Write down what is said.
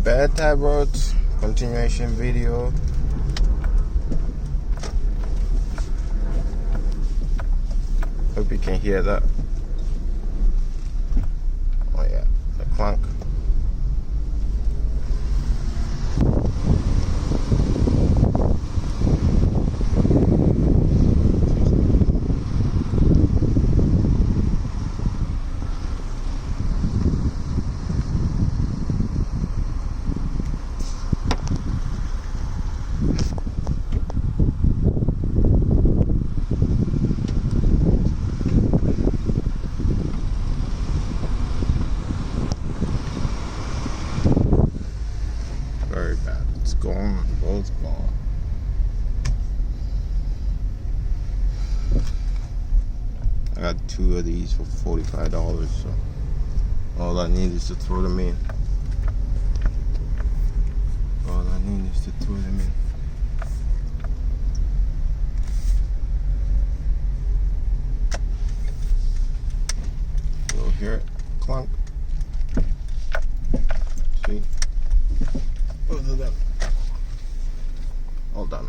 bad tie rods. Continuation video. Hope you can hear that. Oh yeah, the clunk. Very bad. It's gone. Both gone. I got 2 of these for $45, so all I need is to throw them in. All I need is to throw them in. You'll hear it clunk. See? Both of them. All done.